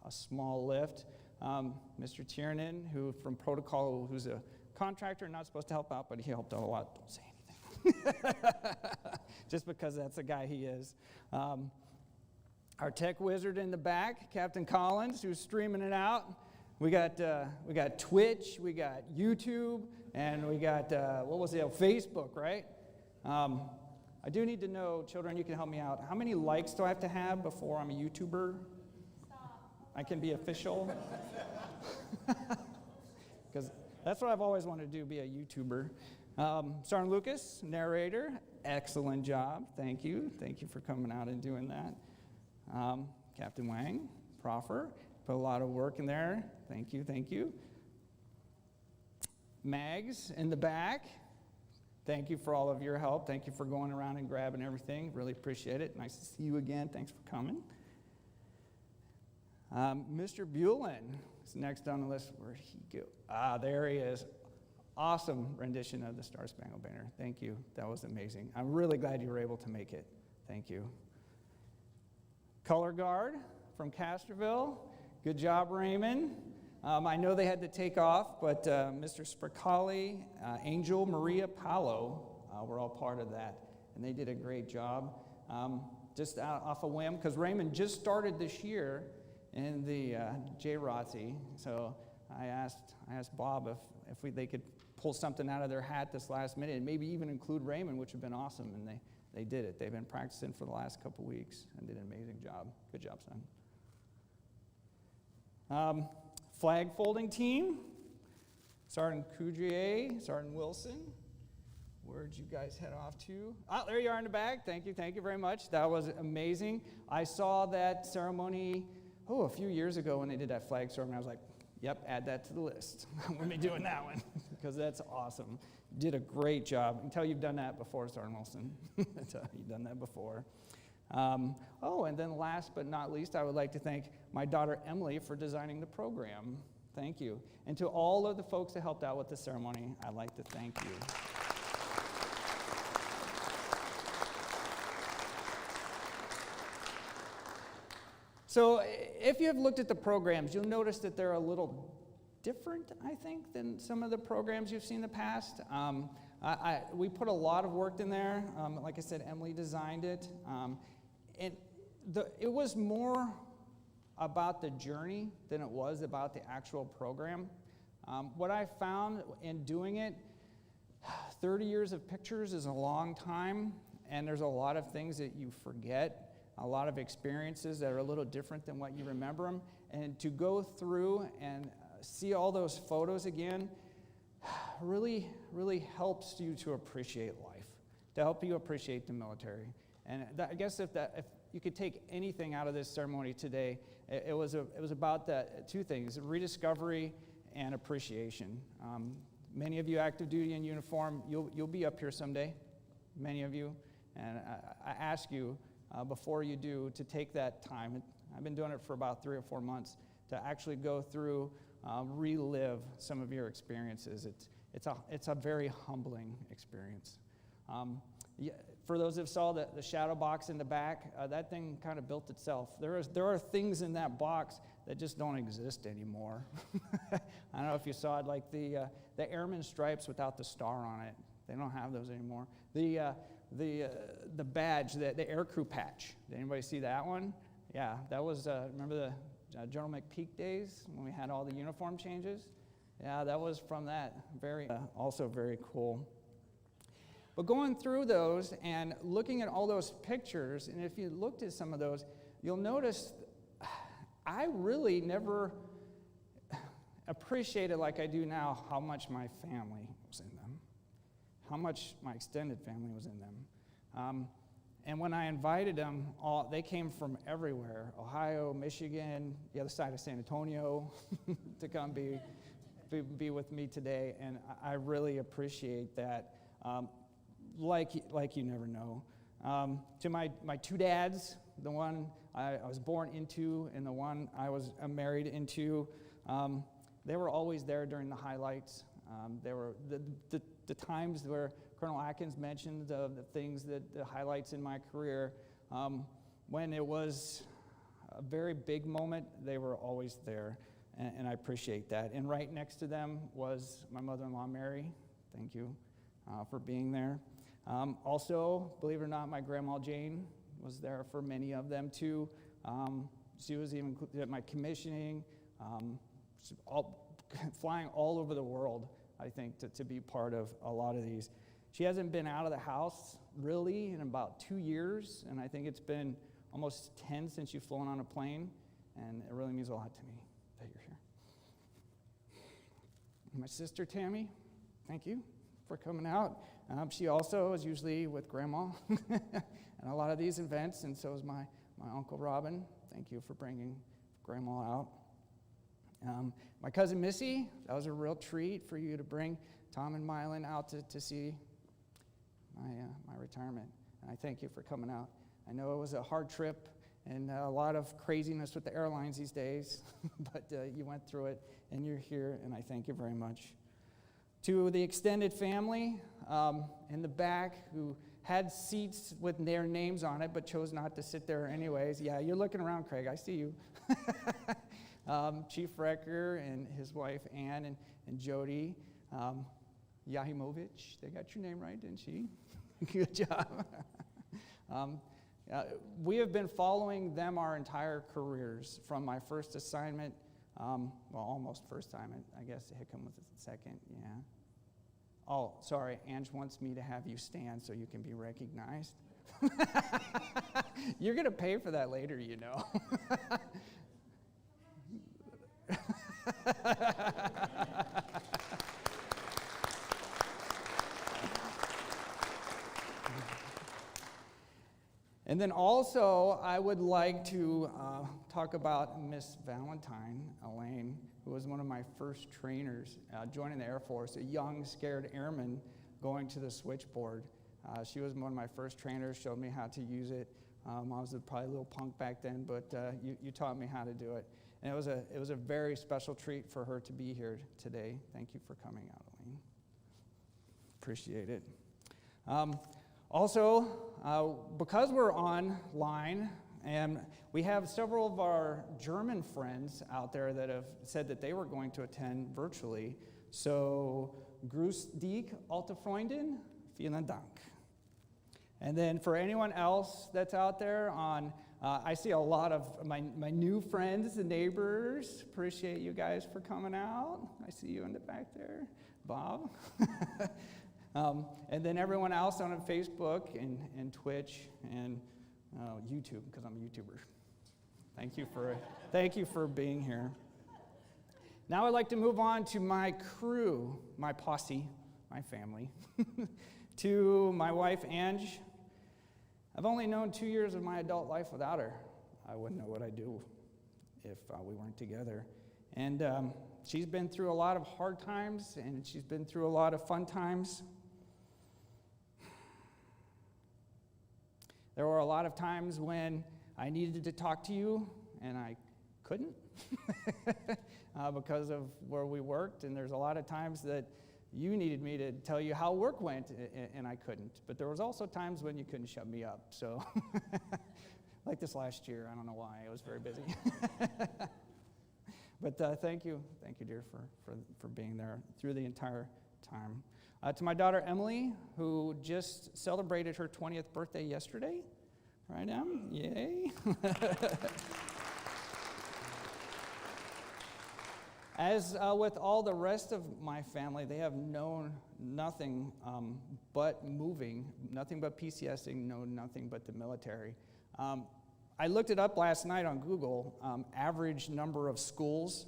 E: a small lift. Mr. Tiernan, who from Protocol, who's a contractor, not supposed to help out, but he helped out a lot. Don't say anything. Just because that's the guy he is. Our tech wizard in the back, Captain Collins, who's streaming it out. We got Twitch, we got YouTube, and we got, Facebook, right? I do need to know, children, you can help me out. How many likes do I have to have before I'm a YouTuber? Stop. I can be official? Because that's what I've always wanted to do, be a YouTuber. Sergeant Lucas, narrator, excellent job. Thank you. Thank you for coming out and doing that. Captain Wang, proffer, put a lot of work in there. Thank you, thank you. Mags in the back, thank you for all of your help. Thank you for going around and grabbing everything. Really appreciate it. Nice to see you again. Thanks for coming. Mr. Buellin is next on the list. Where'd he go? There he is. Awesome rendition of the Star Spangled Banner. Thank you. That was amazing. I'm really glad you were able to make it. Thank you. Color Guard from Castroville. Good job, Raymond. I know they had to take off, but Mr. Spircali, Angel, Maria, Paolo were all part of that, and they did a great job. Just off a whim, because Raymond just started this year in the JROTC, so I asked Bob if they could pull something out of their hat this last minute, and maybe even include Raymond, which would have been awesome, and they did it. They've been practicing for the last couple weeks and did an amazing job. Good job, son. Flag folding team, Sergeant Coudrier, Sergeant Wilson. Where'd you guys head off to? There you are in the back. Thank you very much. That was amazing. I saw that ceremony, a few years ago when they did that flag ceremony. I was like, yep, add that to the list. I'm going to be doing that one because that's awesome. You did a great job. I can tell you've done that before, Sergeant Wilson. You've done that before. And then last but not least, I would like to thank my daughter Emily for designing the program. Thank you. And to all of the folks that helped out with the ceremony, I'd like to thank you. So if you have looked at the programs, you'll notice that they're a little different, I think, than some of the programs you've seen in the past. We put a lot of work in there. Like I said, Emily designed it. And it was more about the journey than it was about the actual program. What I found in doing it, 30 years of pictures is a long time, and there's a lot of things that you forget, a lot of experiences that are a little different than what you remember them. And to go through and see all those photos again really, really helps you to appreciate life, to help you appreciate the military. And I guess if you could take anything out of this ceremony today, it was about two things: rediscovery and appreciation. Many of you active duty in uniform, you'll be up here someday, many of you, and I ask you before you do to take that time. I've been doing it for about 3 or 4 months to actually go through, relive some of your experiences. It's a very humbling experience. For those that saw the shadow box in the back, that thing kind of built itself. There are things in that box that just don't exist anymore. I don't know if you saw it, like the airman stripes without the star on it. They don't have those anymore. The badge, the aircrew patch. Did anybody see that one? Yeah, that was, remember the General McPeak days when we had all the uniform changes? Yeah, that was from that. Also very cool. But going through those and looking at all those pictures, and if you looked at some of those, you'll notice I really never appreciated like I do now how much my family was in them, how much my extended family was in them. And when I invited them, they came from everywhere: Ohio, Michigan, the other side of San Antonio, to come be with me today, and I really appreciate that. Like you never know. To my two dads, the one I was born into and the one I was married into, they were always there during the highlights. There were the times where Colonel Atkins mentioned the things the highlights in my career. When it was a very big moment, they were always there, and I appreciate that. And right next to them was my mother-in-law, Mary. Thank you for being there. Also, believe it or not, my grandma Jane was there for many of them too. She was even at my commissioning, flying all over the world, I think, to be part of a lot of these. She hasn't been out of the house really in about 2 years, and I think it's been almost 10 since you've flown on a plane, and it really means a lot to me that you're here. My sister Tammy, thank you for coming out. She also is usually with Grandma at a lot of these events, and so is my Uncle Robin. Thank you for bringing Grandma out. My cousin Missy, that was a real treat for you to bring Tom and Mylan out to see my retirement, and I thank you for coming out. I know it was a hard trip and a lot of craziness with the airlines these days, but you went through it, and you're here, and I thank you very much. To the extended family in the back who had seats with their names on it but chose not to sit there anyways. Yeah, you're looking around, Craig. I see you. Chief Wrecker and his wife, Ann, and Jody Yahimovich. They got your name right, didn't she? Good job. We have been following them our entire careers, from my first assignment, almost first time. I guess Hickam was the second, yeah. Oh, sorry, Ange wants me to have you stand so you can be recognized. You're going to pay for that later, you know. And then also, I would like to talk about Miss Valentine, Elaine, who was one of my first trainers joining the Air Force, a young, scared airman going to the switchboard. She was one of my first trainers, showed me how to use it. I was probably a little punk back then, but you taught me how to do it. And it was a very special treat for her to be here today. Thank you for coming out, Elaine. Appreciate it. Also, because we're online, And we have several of our German friends out there that have said that they were going to attend virtually. So, grüß dich, alte Freundin, vielen Dank. And then for anyone else that's out there I see a lot of my new friends and neighbors. Appreciate you guys for coming out. I see you in the back there, Bob. And then everyone else on Facebook and Twitch and YouTube, because I'm a YouTuber. Thank you for being here. Now I'd like to move on to my crew, my posse, my family. To my wife, Ange. I've only known 2 years of my adult life without her. I wouldn't know what I'd do if we weren't together. And she's been through a lot of hard times, and she's been through a lot of fun times. There were a lot of times when I needed to talk to you, and I couldn't because of where we worked. And there's a lot of times that you needed me to tell you how work went, and I couldn't. But there was also times when you couldn't shut me up. So, like this last year, I don't know why, I was very busy. But thank you, dear, for being there through the entire time. To my daughter, Emily, who just celebrated her 20th birthday yesterday. Right, Em? Yay. As with all the rest of my family, they have known nothing but moving, nothing but PCSing, known nothing but the military. I looked it up last night on Google, average number of schools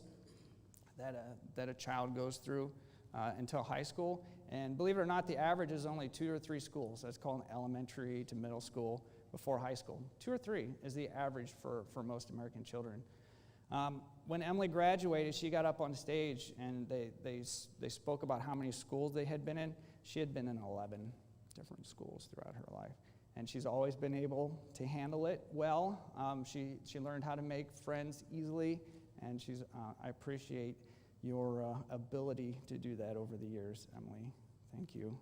E: that a child goes through until high school. And believe it or not, the average is only 2 or 3 schools. That's called elementary to middle school before high school. 2 or 3 is the average for most American children. When Emily graduated, she got up on stage and they spoke about how many schools they had been in. She had been in 11 different schools throughout her life. And she's always been able to handle it well. She learned how to make friends easily, and I appreciate your ability to do that over the years, Emily. Thank you.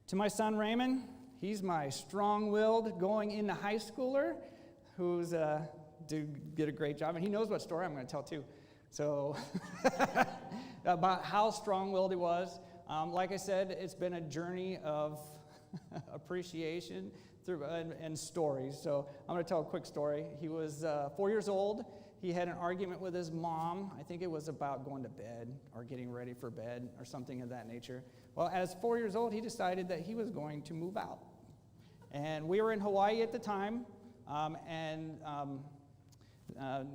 E: To my son, Raymond, he's my strong-willed going into high schooler who's did a great job, and he knows what story I'm going to tell too. So about how strong-willed he was. Like I said, it's been a journey of appreciation and stories. So I'm going to tell a quick story. He was 4 years old. He had an argument with his mom. I think it was about going to bed or getting ready for bed or something of that nature. Well, as 4 years old, he decided that he was going to move out. And we were in Hawaii at the time, and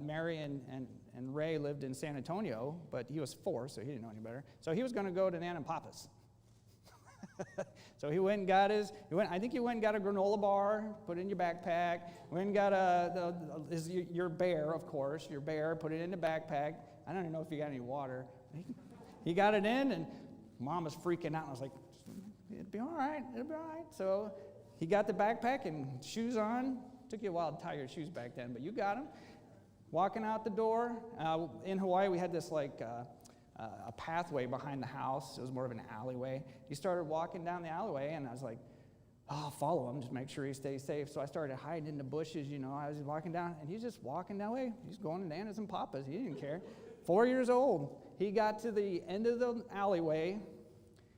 E: Mary and Ray lived in San Antonio, but he was 4, so he didn't know any better. So he was going to go to Nan and Papa's. So he went and got I think he went and got a granola bar, put it in your backpack, went and got your bear, of course, put it in the backpack. I don't even know if he got any water. He got it in, and Mom was freaking out, and I was like, it'll be all right. So he got the backpack and shoes on. Took you a while to tie your shoes back then, but you got them. Walking out the door. In Hawaii, we had this a pathway behind the house. It was more of an alleyway. He started walking down the alleyway, and I was like, I'll follow him, just make sure he stays safe. So I started hiding in the bushes, I was walking down, and he's just walking that way. He's going to Nana's and Papa's. He didn't care. 4 years old. He got to the end of the alleyway.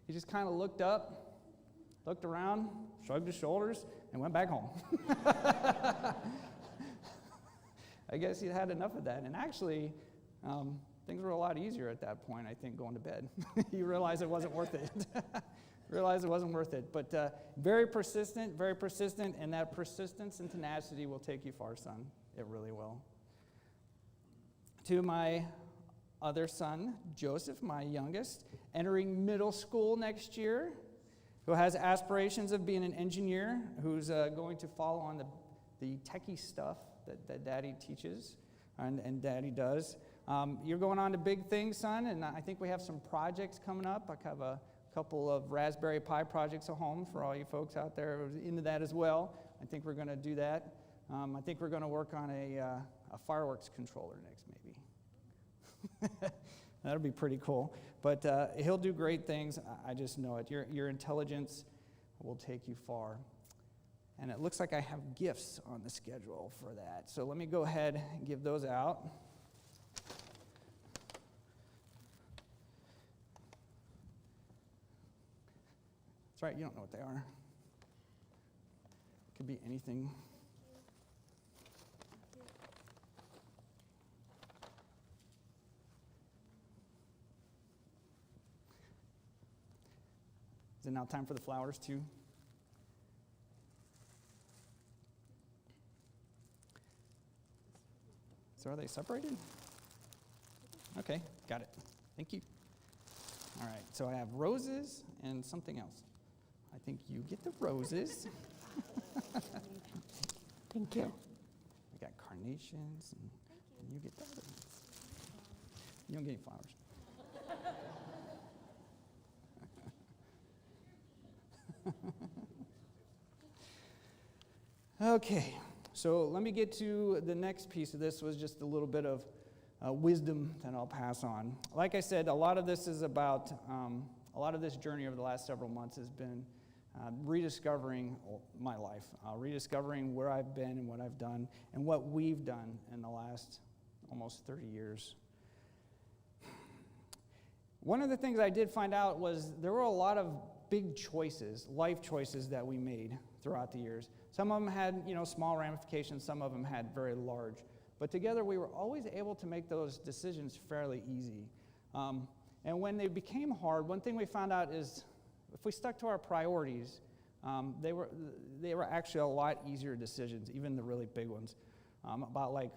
E: He just kind of looked up, looked around, shrugged his shoulders, and went back home. I guess he had enough of that. And actually, things were a lot easier at that point, I think, going to bed. You realize it wasn't worth it. But very persistent, and that persistence and tenacity will take you far, son. It really will. To my other son, Joseph, my youngest, entering middle school next year, who has aspirations of being an engineer, who's going to follow on the techie stuff that Daddy teaches and Daddy does. You're going on to big things, son, and I think we have some projects coming up. I have a couple of Raspberry Pi projects at home for all you folks out there into that as well. I think we're going to do that. I think we're going to work on a fireworks controller next, maybe. That'll be pretty cool. But he'll do great things. I just know it. Your intelligence will take you far. And it looks like I have gifts on the schedule for that. So let me go ahead and give those out. That's right, you don't know what they are. Could be anything. Is it now time for the flowers too? So are they separated? Okay, got it. Thank you. All right, so I have roses and something else. I think you get the roses.
F: Thank you.
E: I got carnations, and you get the others. You don't get any flowers. Okay, so let me get to the next piece of this. Was just a little bit of wisdom that I'll pass on. Like I said, a lot of this is about, a lot of this journey over the last several months has been rediscovering my life, rediscovering where I've been and what I've done and what we've done in the last almost 30 years. One of the things I did find out was there were a lot of big choices, life choices that we made throughout the years. Some of them had, small ramifications, some of them had very large. But together we were always able to make those decisions fairly easy. And when they became hard, one thing we found out is if we stuck to our priorities, they were actually a lot easier decisions, even the really big ones, about like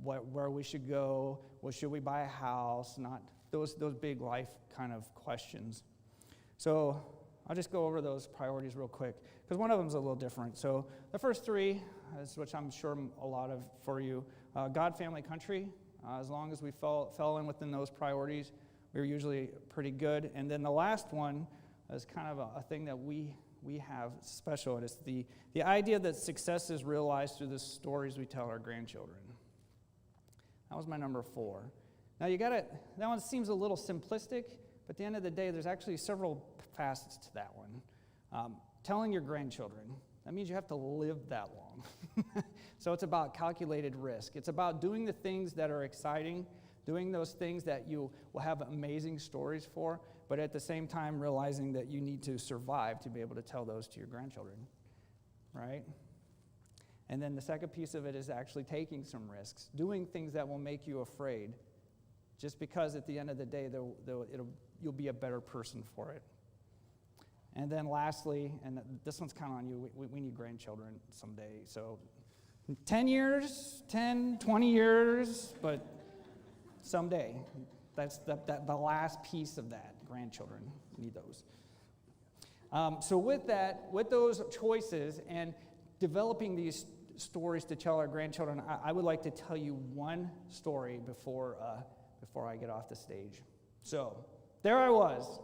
E: where we should go, should we buy a house, not those big life kind of questions. So I'll just go over those priorities real quick, because one of them is a little different. So the first three, which I'm sure a lot of for you, God, family, country. As long as we fell in within those priorities, we were usually pretty good. And then the last one is kind of a thing that we have special, and it's the idea that success is realized through the stories we tell our grandchildren. That was my number 4. Now that one seems a little simplistic, but at the end of the day, there's actually several facets to that one. Telling your grandchildren, that means you have to live that long. So it's about calculated risk. It's about doing the things that are exciting, doing those things that you will have amazing stories for, but at the same time realizing that you need to survive to be able to tell those to your grandchildren, right? And then the second piece of it is actually taking some risks, doing things that will make you afraid, just because at the end of the day, you'll be a better person for it. And then lastly, and this one's kind of on you, we need grandchildren someday. So 10 years, 10, 20 years, but someday. That's the last piece of that, grandchildren. We need those. So with those choices and developing these stories to tell our grandchildren, I would like to tell you one story before I get off the stage. So there I was.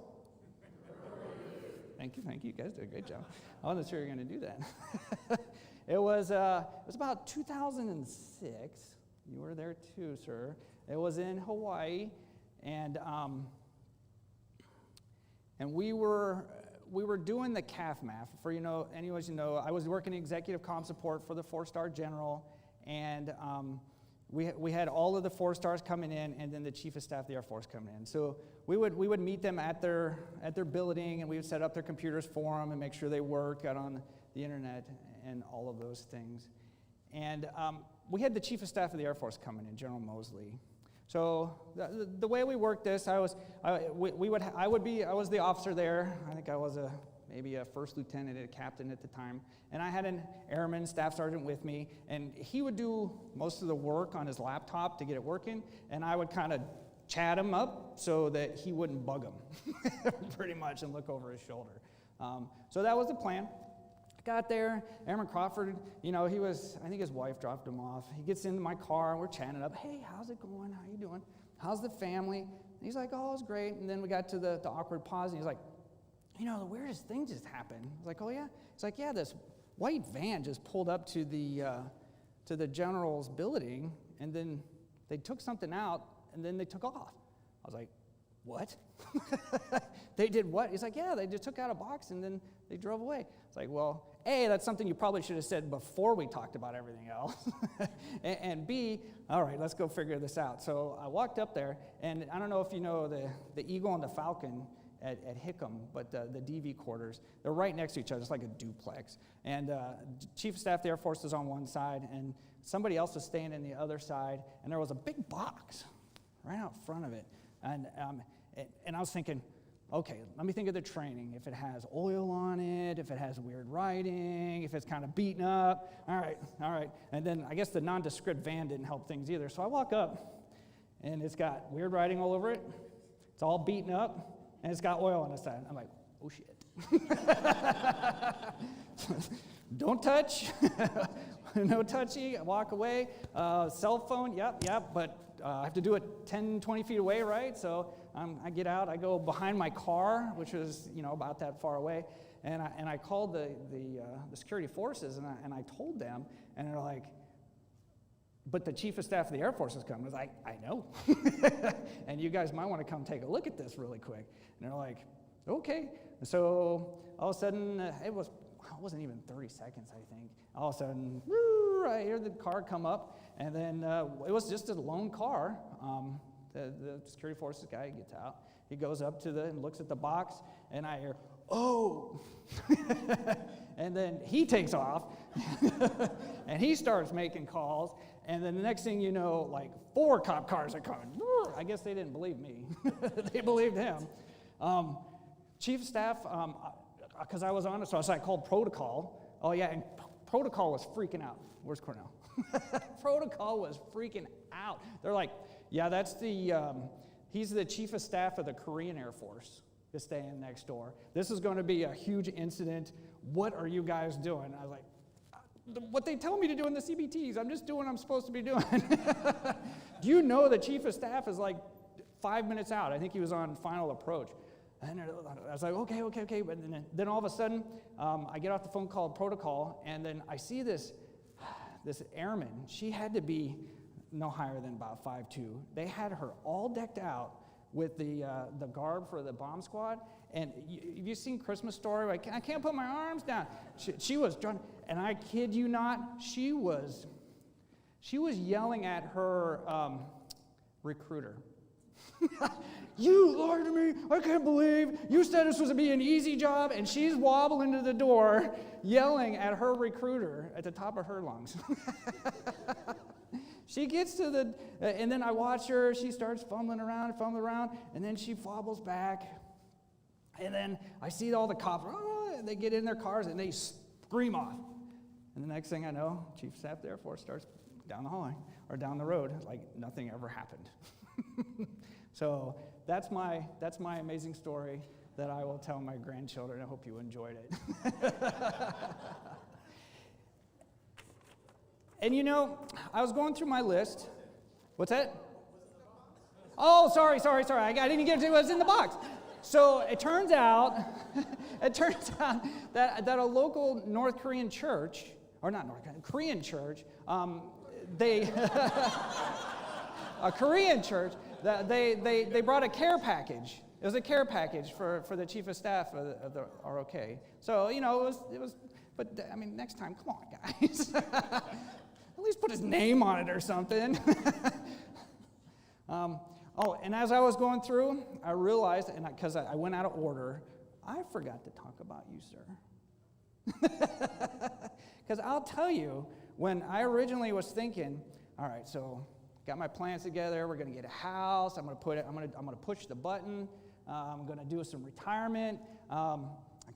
E: Thank you. You guys did a great job. I wasn't sure you were going to do that. It was about 2006. You were there too, sir. It was in Hawaii, and we were doing the CAF math. For anyone I was working executive comm support for the 4-star general, and we had all of the 4-stars coming in, and then the chief of staff of the Air Force coming in. So we would meet them at their building, and we would set up their computers for them and make sure they work out on the internet and all of those things. And we had the chief of staff of the Air Force coming in, General Mosley. So the way we worked this, I was the officer there. I think I was maybe a first lieutenant, a captain at the time, and I had an airman staff sergeant with me, and he would do most of the work on his laptop to get it working, and I would kind of chat him up so that he wouldn't bug him, pretty much, and look over his shoulder. So that was the plan. I got there, Airman Crawford, I think his wife dropped him off. He gets into my car, and we're chatting up. Hey, how's it going? How you doing? How's the family? And he's like, oh, it's great. And then we got to the awkward pause, and he's like, the weirdest thing just happened. I was like, oh, yeah? He's like, yeah, this white van just pulled up to the general's building, and then they took something out, and then they took off. I was like, what? They did what? He's like, yeah, they just took out a box and then they drove away. It's like, well, A, that's something you probably should have said before we talked about everything else. and B, all right, let's go figure this out. So I walked up there, and I don't know if you know the Eagle and the Falcon at Hickam, but the DV quarters, they're right next to each other. It's like a duplex. And Chief of Staff of the Air Force is on one side, and somebody else was staying in the other side, and there was a big box right out front of it. And I was thinking, okay, let me think of the training. If it has oil on it, if it has weird writing, if it's kind of beaten up, all right. And then I guess the nondescript van didn't help things either. So I walk up, and it's got weird writing all over it. It's all beaten up, and it's got oil on the side. I'm like, oh, shit. Don't touch. No touchy. I walk away. Cell phone, yep, but I have to do it 10, 20 feet away, right? So I get out. I go behind my car, which was, about that far away, and I called the security forces, and I told them, and they're like, but the Chief of Staff of the Air Force is coming. I was like, I know. And you guys might want to come take a look at this really quick. And they're like, okay. So all of a sudden, it wasn't even 30 seconds, I think. All of a sudden, I hear the car come up, and then it was just a lone car. The security forces guy gets out. He goes up to and looks at the box, and I hear, oh. And then he takes off, and he starts making calls, and then the next thing you know, like 4 cop cars are coming. I guess they didn't believe me. They believed him. Chief of Staff, because I was on it, so I called protocol. Oh, yeah, and protocol was freaking out. Where's Cornell? Protocol was freaking out. They're like, yeah, that's he's the Chief of Staff of the Korean Air Force. Is staying next door. This is going to be a huge incident. What are you guys doing? I was like, what they tell me to do in the CBTs. I'm just doing what I'm supposed to be doing. Do you know the Chief of Staff is like 5 minutes out? I think he was on final approach. And I was like, okay. But then all of a sudden, I get off the phone call protocol, and then I see this airman. She had to be no higher than about 5'2". They had her all decked out with the garb for the bomb squad. And have you seen Christmas Story? Like, I can't put my arms down. She was drunk, and I kid you not, she was yelling at her recruiter. You lied to me. I can't believe you said this was to be an easy job, and she's wobbling to the door, yelling at her recruiter at the top of her lungs. She gets to and then I watch her, she starts fumbling around, and then she wobbles back. And then I see all the cops, they get in their cars and they scream off. And the next thing I know, Chief of Staff of the Air Force starts down the hallway, or down the road, like nothing ever happened. So that's my amazing story that I will tell my grandchildren. I hope you enjoyed it. And I was going through my list. What's that? Oh, sorry. I didn't get to it. It was in the box. So it turns out that a local North Korean church, or not North Korean, Korean church, a Korean church, they brought a care package. It was a care package for the Chief of Staff of the ROK. So it was. But I mean, next time, come on, guys. At least put his name on it or something. And as I was going through, I realized, and because I went out of order, I forgot to talk about you, sir. Because I'll tell you, when I originally was thinking, all right, so got my plans together, we're going to get a house, I'm going to push the button, I'm going to do some retirement. I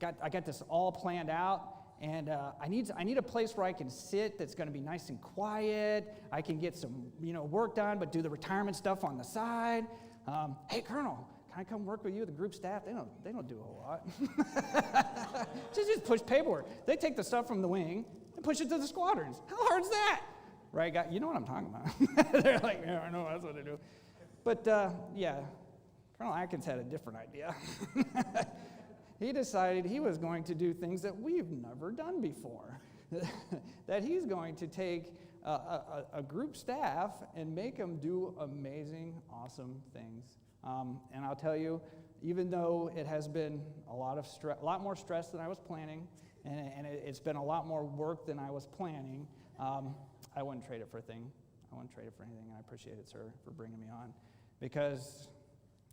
E: got this all planned out. And I need a place where I can sit that's going to be nice and quiet. I can get some work done, but do the retirement stuff on the side. Hey, Colonel, can I come work with you with the group staff? They don't do a whole lot. just push paperwork. They take the stuff from the wing and push it to the squadrons. How hard's that? Right, guy? You know what I'm talking about. They're like, yeah, I know, that's what they do. But yeah, Colonel Atkins had a different idea. He decided he was going to do things that we've never done before. That he's going to take a group staff and make them do amazing, awesome things And I'll tell you, even though it has been a lot more stress than I was planning, and it's been a lot more work than I was planning, I wouldn't trade it for a thing. I wouldn't trade it for anything, and I appreciate it, sir, for bringing me on. Because,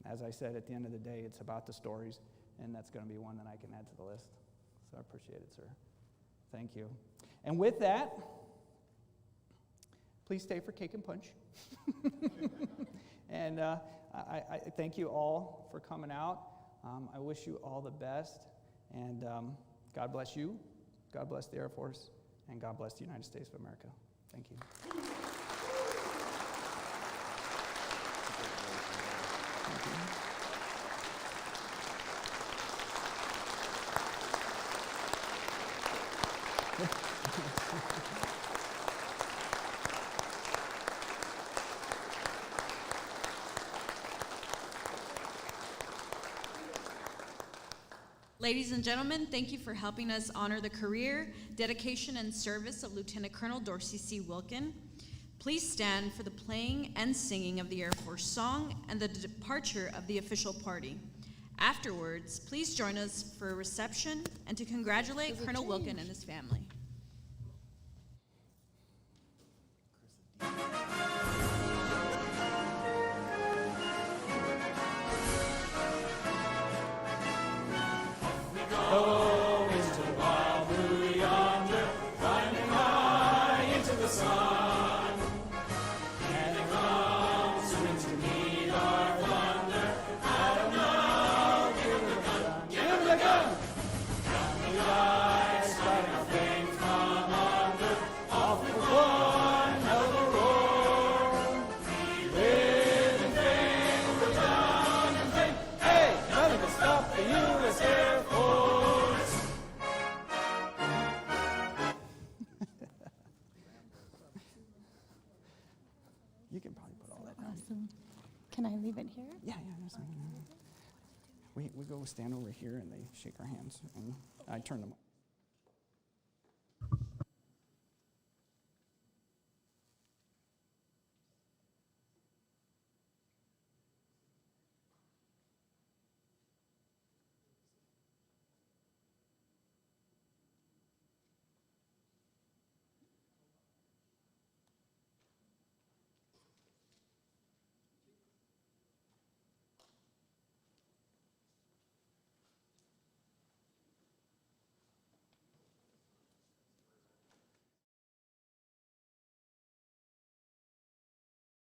E: as I said, at the end of the day, it's about the stories, and that's going to be one that I can add to the list. So I appreciate it, sir. Thank you. And with that, please stay for cake and punch. And I thank you all for coming out. I wish you all the best. And God bless you. God bless the Air Force. And God bless the United States of America. Thank you. Thank you.
A: Ladies and gentlemen, thank you for helping us honor the career, dedication, and service of Lieutenant Colonel Dorsey C. Wilkin. Please stand for the playing and singing of the Air Force song and the departure of the official party. Afterwards, please join us for a reception and to congratulate Colonel Wilkin and his family.
E: You can probably put all that down.
F: Awesome. Can I leave it here?
E: Yeah, that's fine. We go stand over here and they shake our hands and I turn them.